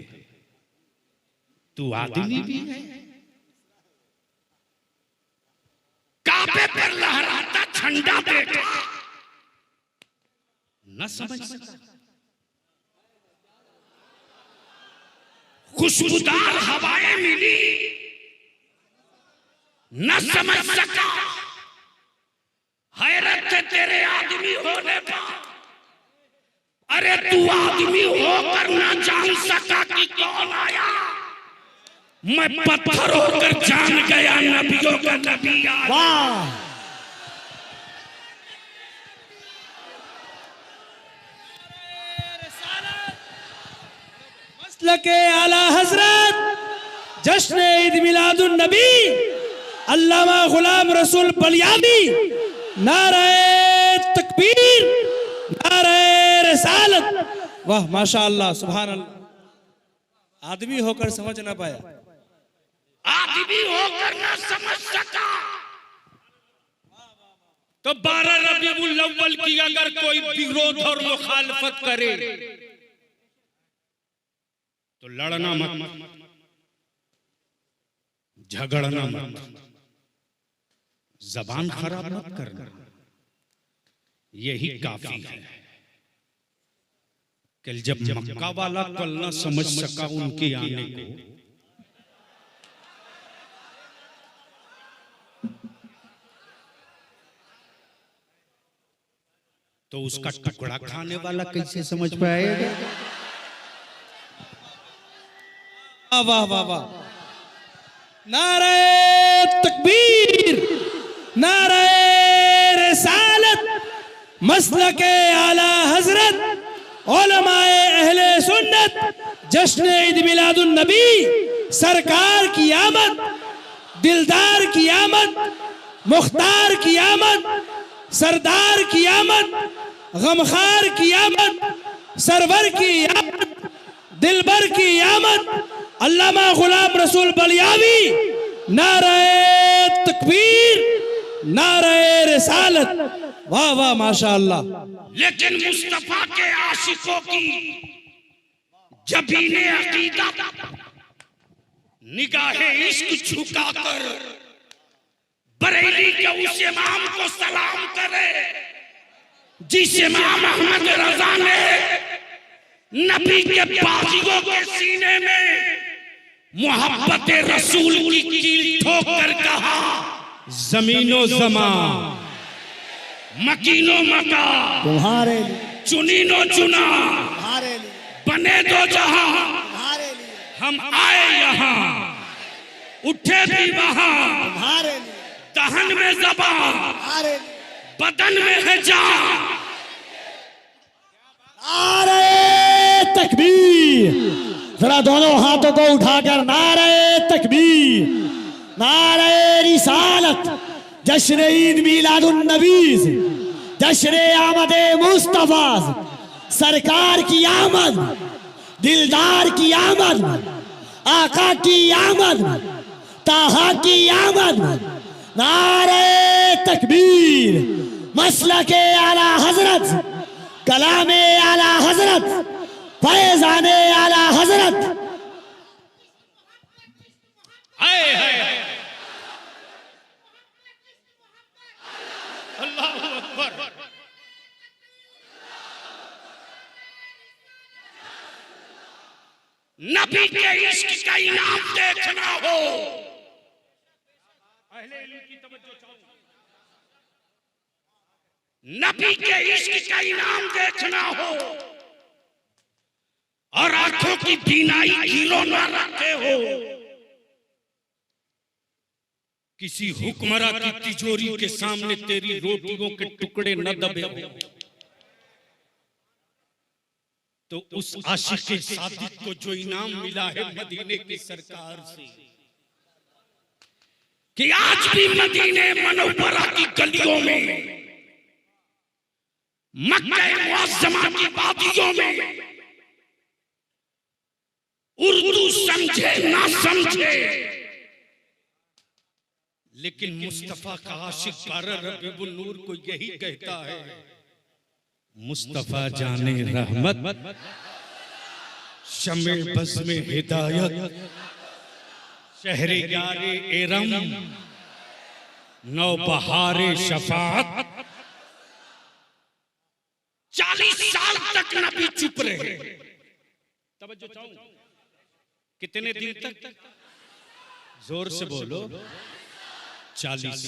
तू आदमी भी है? काबे पर लहराता झंडा देखा, न समझ सका। खुशबूदार हवाएं मिली, न समझ सका। हैरत है तेरे आदमी होने पर। अरे तू आदमी होकर न जान सका कि कौन आया। मैं पत्थर होकर जान गया नबियों का नबी आया। वाह, मसलके आला हजरत जश्न ईद मिलादुन नबी अल्लामा गुलाम रसूल बलियामी, नारे तकबीर, नारे रिसालत। वाह माशाअल्लाह, सुभान अल्लाह। आदमी होकर समझ ना पाया, आदमी होकर न समझ सका। तो 12 रबीउल अव्वल की अगर कोई विरोध और मुखालफत करे तो लड़ना मत, झगड़ना मत, जबान खराब मत करना, यही काफी है। कल जब मक्का वाला कल ना समझ सका उनके आने को, तो उसका टुकड़ा खाने वाला कैसे समझ पाएगा? वाह वाह वाह, नारे तकबीर, नारे रिसालत, मसलके आला हजरत उलमाए अहले सुन्नत, जश्न ईद मिलादुन नबी, सरकार की आमद, दिलदार की आमद, मुख्तार की आमद, सरदार की आमद, गमखार की आमद, सरवर की आमद, दिलबर की आमद, अल्लामा गुलाम रसूल बलियावी, नारे तकबीर, नारे रिसालत। वाह वाह माशाअल्लाह। लेकिन मुस्तफा के आशिकों की जबीने अकीदा निगाहे इश्क झुकाकर बरेली के उस इमाम को सलाम करे जिस इमाम अहमद रजा ने नबी के बाजियों के सीने में मोहब्बत रसूल की कील ठोक कर कहा, जमीनो जमान, मकीनो मका, तुम्हारे चुनीनो चुना, तुम्हारे बने दो जहां, तुम्हारे हम आए यहाँ, उठे भी वहां, तुम्हारे दहन में ज़बान, तुम्हारे बदन में है जान। नारे तकबीर, जरा दोनों हाथों को उठाकर नारे तकबीर, नारे रिसालत, जश्न ईद मिलादुन नबी, जश्न आमद मुस्तफा, सरकार की आमद, दिलदार की आमद, आका की आमद, ताहा की आमद। नारे तकबीर, मसलके आला हजरत, कलामे आला हजरत, फैजाने आला हजरत। हाय हाय हाय, अल्लाहू अकबर। नबी के इश्क का इनाम देखना हो, अहले इल्म की तवज्जो चाहूं। नबी के इश्क का इनाम देखना हो और आंखों की बीनाई गिरो न रखे हो, किसी हुक्मरां की तिजोरी के सामने तेरी रोटियों के टुकड़े न दबे हो, तो उस आशिक़े सादिक को जो इनाम मिला है मदीने की सरकार से, कि आज भी मदीने मनव्वरा की गलियों में, मक्का मुअज़्ज़मा की वादियों में, उर्दू समझे ना समझे, लेकिन मुस्तफा का आशिक बारह रबीउल नूर को यही कहता है, मुस्तफा जाने रहमत, शमे बज़ में हिदायत, शहरे यारे एरम, नौबहारे शफाअत। 40 साल तक नबी चुप रहे। तवज्जो चाहूं, कितने दिन तक? जोर से बोलो। 40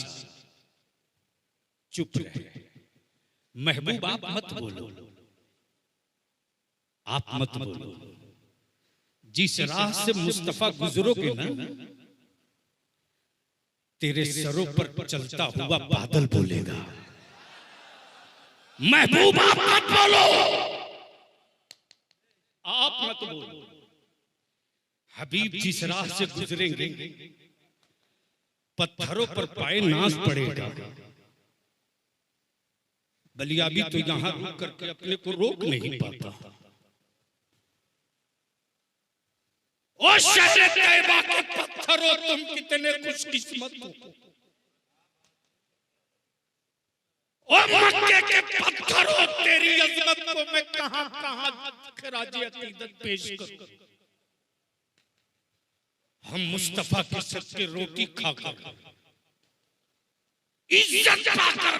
चुप रहे। महबूब आप मत बोलो, आप मत बोलो। जिस राह से मुस्तफा गुजरोगे ना, तेरे सरों पर चलता हुआ बादल बोलेगा, महबूब आप मत बोलो, आप मत बोलो। हबीब जिस राह से गुजरेंगे, पत्थरों पर पाए नाज पड़ेगा। बलियाबी तो यहां रुक करके अपने को रोक नहीं पाता। ओ शहर तैयबा के पत्थरों, तुम कितने खुशकिस्मत हो। ओ मक्के के पत्थरों, तेरी अज़मत को मैं कहां कहां खराज अकीदत पेश करूं। हम मुस्तफा के सदके रोटी खाकर, इज्जत पाकर,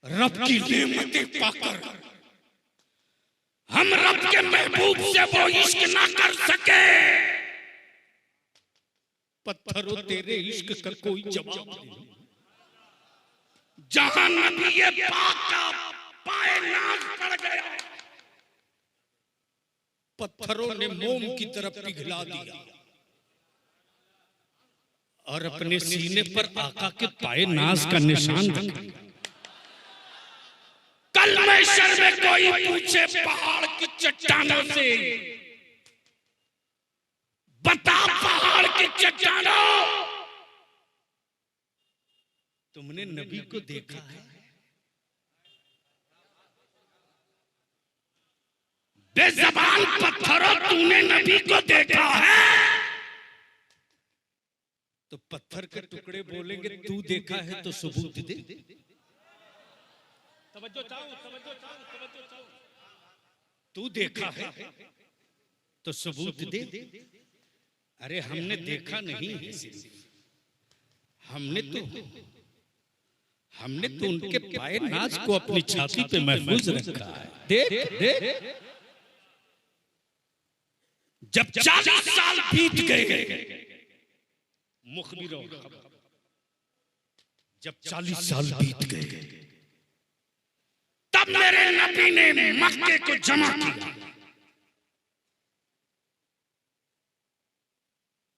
रब की नेमतें पाकर, हम रब के महबूब से वो इश्क ना कर सके। पत्थरों तेरे इश्क का कोई जवाब नहीं। जहां नबी पाक का पाए नाज पड़ गया, पत्थरों ने मोम की तरफ पिघला दिया और अपने सीने पर आका के पाए नाज का निशान रखा। कल महशर में कोई पूछे पहाड़ की चट्टानों से, बता पहाड़ की चट्टानों, तुमने नबी को देखा है? बेज़बान पत्थरों, तूने नबी को देखा है? तो पत्थर के टुकड़े बोलेंगे तू देखा है तो सबूत दे। तवज्जो चाहो, तवज्जो चाहो, तवज्जो चाहो। तू देखा है तो सबूत दे। अरे हमने देखा नहीं है, हमने तो उनके पाए नाज को अपनी छाती पे महफूज रखा है। देख देख, जब 40 साल बीत गए, मुखबिरों, जब 40 साल बीत गए, तब मेरे नबी ने मक्के को जमा किया।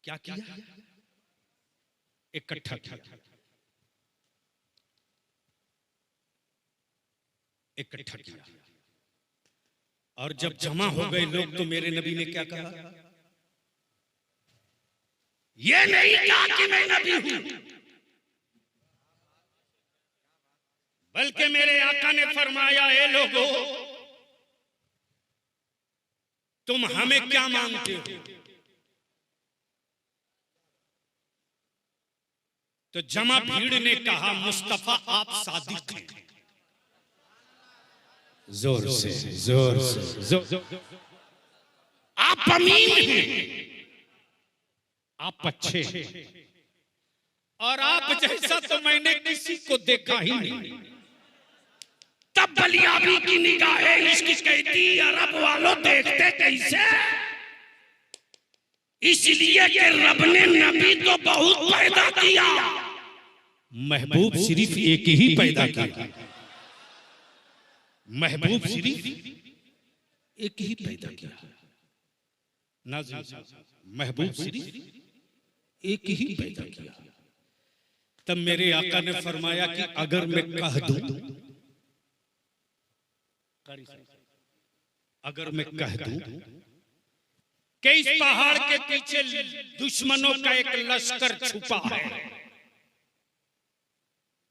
क्या किया? इकट्ठा किया, इकट्ठा किया। और जब जमा हो गए लोग, तो मेरे नबी ने क्या कहा? ये नहीं कहा कि मैं नबी हूं, बल्कि मेरे आका ने फरमाया, ए लोगों, तुम हमें क्या मानते हो? तो जमा भीड़ ने कहा, मुस्तफा आप सादिक हैं। जोर से, जोर से, जोर। आप अमीन हैं, आप अच्छे हैं, और आप जैसा तो मैंने किसी को देखा ही नहीं। तब बलियाबी की निगाहें इसकी कहती अरब वालों देखते कैसे, इसलिए कि रब ने नबी तो बहुत पैदा किया, महबूब सिर्फ एक ही पैदा किया। महबूब सिर्फ एक ही पैदा किया। नाज़रीन, महबूब सिर्फ एक ही पैदा किया। तब मेरे आका ने फरमाया कि अगर मैं कह दूं, अगर मैं कह दूं कि इस पहाड़ के पीछे दुश्मनों का एक लश्कर छुपा है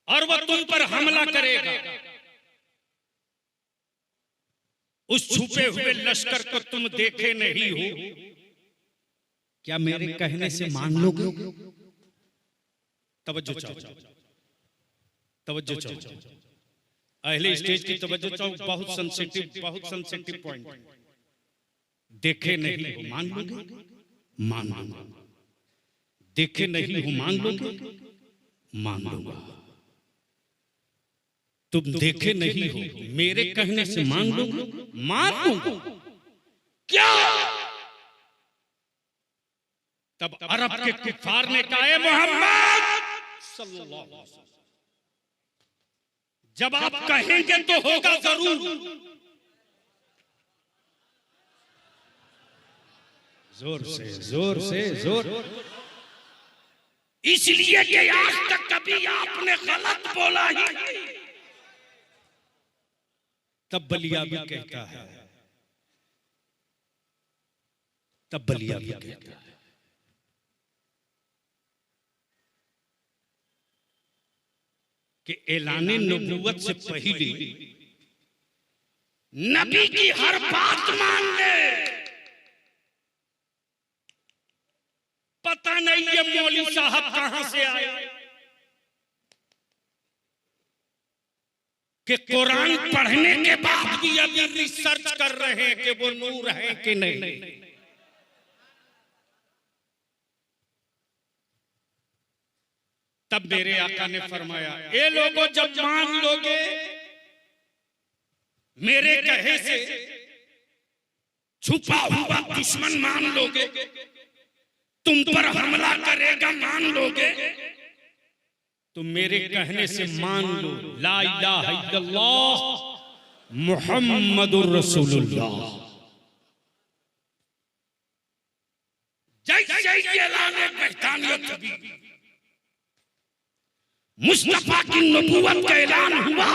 और वह तुम पर हमला करेगा, उस छुपे हुए लश्कर को तुम देखे नहीं हो, क्या मेरे कहने से मान लोगे? तवज्जो चाहो, तवज्जो चाहो, अहले स्टेज की तवज्जो चाहो। बहुत सेंसिटिव पॉइंट। देखे नहीं हो मान लोगे? मान लूंगा। देखे नहीं हो मान लोगे? मान लूंगा। तुम देखे नहीं हो, मेरे कहने से मान लोगे? मान लूंगा। क्या? तब अरब के कुफार ने कहा, ए मोहम्मद सल्लल्लाहु अलैहि वसल्लम, जब आप कहेंगे तो होगा जरूर। जोर। इसलिए कि आज तक कभी आपने गलत बोला ही नहीं। तब बलियाबी कहता है, तब बलियाबी कहता है कि ऐलाने नबूवत से पहले नबी की हर बात मान ले। पता नहीं ये मौलवी साहब कहां से आए कि कुरान पढ़ने के बाद भी अभी रिसर्च कर रहे हैं कि वो नूर है कि नहीं। तब मेरे आका ने फरमाया, ये लोगों जब मान लोगे मेरे कहे से, छुपा हुआ दुश्मन मान लोगे, तुम पर हमला करेगा मान लोगे, तो मेरे कहने से मान लो ला इलाहा इल्लल्लाह मुहम्मदुर रसूलुल्लाह। जैसे ऐलाने वहदानियत हुई, मुस्तफा की नबूवत का ऐलान हुआ,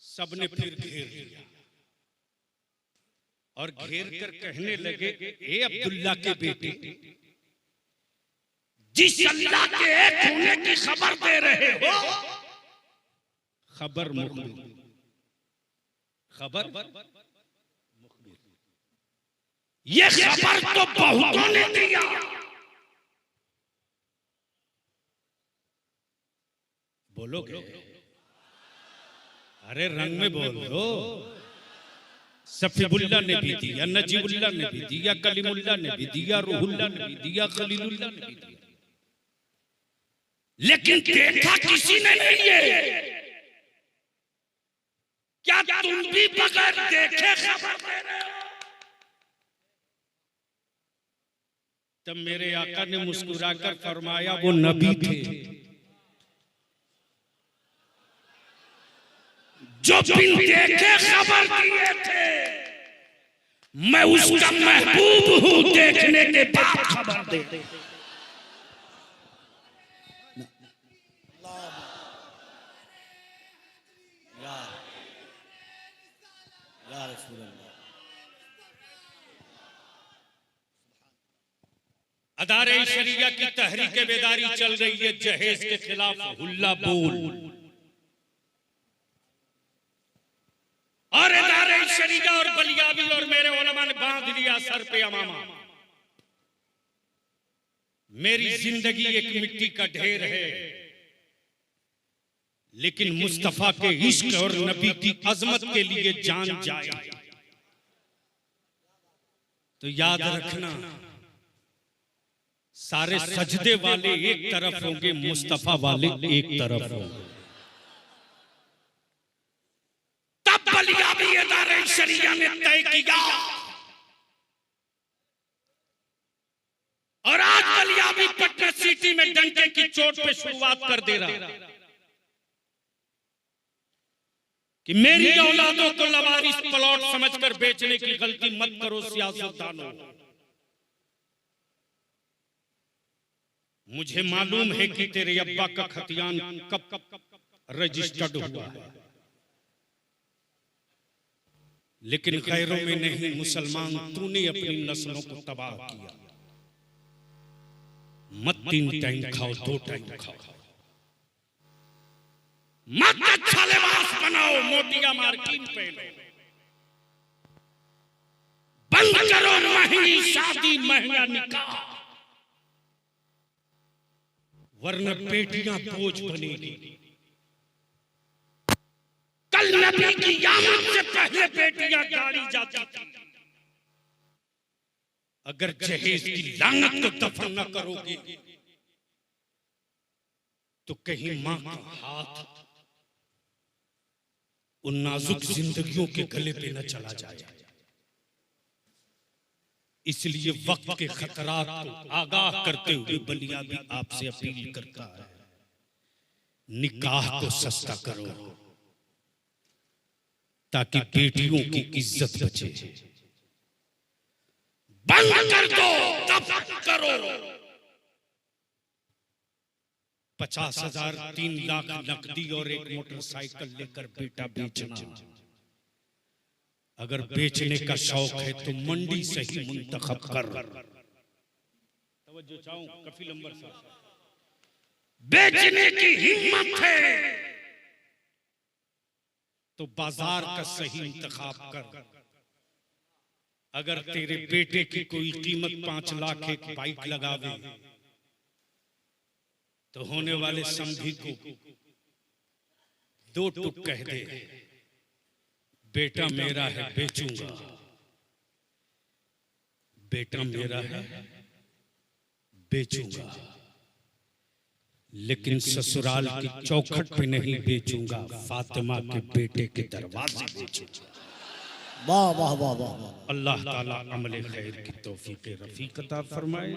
सबने फिर घेर लिया और घेर कर कहने लगे, ए अब्दुल्ला के बेटे, जिस अल्लाह के एक होने की खबर दे रहे हो, खबर मुखबिर, खबर ये खबर तो बहुतों ने दिया, बोलोगे? अरे रंग में बोलो। सफीबुल्ला ने भी दिया, नजीबुल्ला ने भी दिया, कलीमुल्ला ने भी दिया, रूहुल्ला ने भी दिया, खलीलुल्ला ने भी दिया, लेकिन देखा किसी ने नहीं है। क्या तुम भी बगैर देखे खबर दे रहे हो? तब मेरे आका ने मुस्कुराकर फरमाया, वो नबी थे जो बिन देखे खबर दिए थे, मैं उसका महबूब हूं, देखने के बाद खबर दे। अदारे शरिया की तहरीक बेदारी चल रही है, जहेज के खिलाफ हुल्ला बोल, और अदारे शरिया और बलियाबी और मेरे उलमा ने बांध लिया सर पे अमामा। मेरी जिंदगी एक मिट्टी का ढेर है, लेकिन मुस्तफा के इश्क और नबी की अजमत के लिए जान जाए तो याद रखना, सारे सजदे वाले एक तरफ होंगे, मुस्तफा वाले एक तरफ होंगे। तब बलियाबी इदारे शरिया ने तय किया और आज बलियाबी पटना सिटी में डंके की चोट पे शुरुआत कर दे रहा कि मेरी औलादों को लवारिस प्लॉट समझकर बेचने की गलती मत करो सियासतदानों। मुझे मालूम है कि तेरे अब्बा का खतियान कब रजिस्टर्ड हुआ है, लेकिन गैरों में नहीं मुसलमान तूने अपनी नस्लों को तबाह किया। मत 3 टाइम खाओ, 2 टाइम खाओ, मत अच्छा लिबास बनाओ, मोतिया मार्किन पहनो, बंद करो महंगी शादी महंगा निकाह, वरना बेटियां बोझ बनेगी। कल नबी की आमद से पहले बेटियां गाड़ी जाती थी। अगर जहेज की लानत को दफन न करोगे तो कहीं मां का हाथ उन नाजुक जिंदगियों के गले पे न चला जाए। इसलिए वक्त के खतरात को आगाह करते हुए बलियाबी आपसे अपील करता है, निकाह को सस्ता करो ताकि बेटियों की इज्जत बचे। बंद कर दो, दफन करो। 50,000, 3 लाख नकदी और एक मोटरसाइकिल लेकर बेटा बेचना। अगर बेचने का शौक है तो मंडी से ही मुंतखब कर। तवज्जो चाहूं कफील अंबर साहब, बेचने की हिम्मत है तो बाजार का सही इंतखाब कर। अगर तेरे बेटे की कोई कीमत 5 लाख एक बाइक लगावे तो होने वाले समधी को 2 टुक कह दे, बेटा मेरा है बेचूंगा, बेटा मेरा है बेचूंगा, लेकिन ससुराल की चौखट पे नहीं बेचूंगा, फातिमा के बेटे के दरवाजे बेचूंगा। वाह वाह वाह वाह वाह। अल्लाह ताला अमले खैर की तौफीक रफीक अता फरमाए।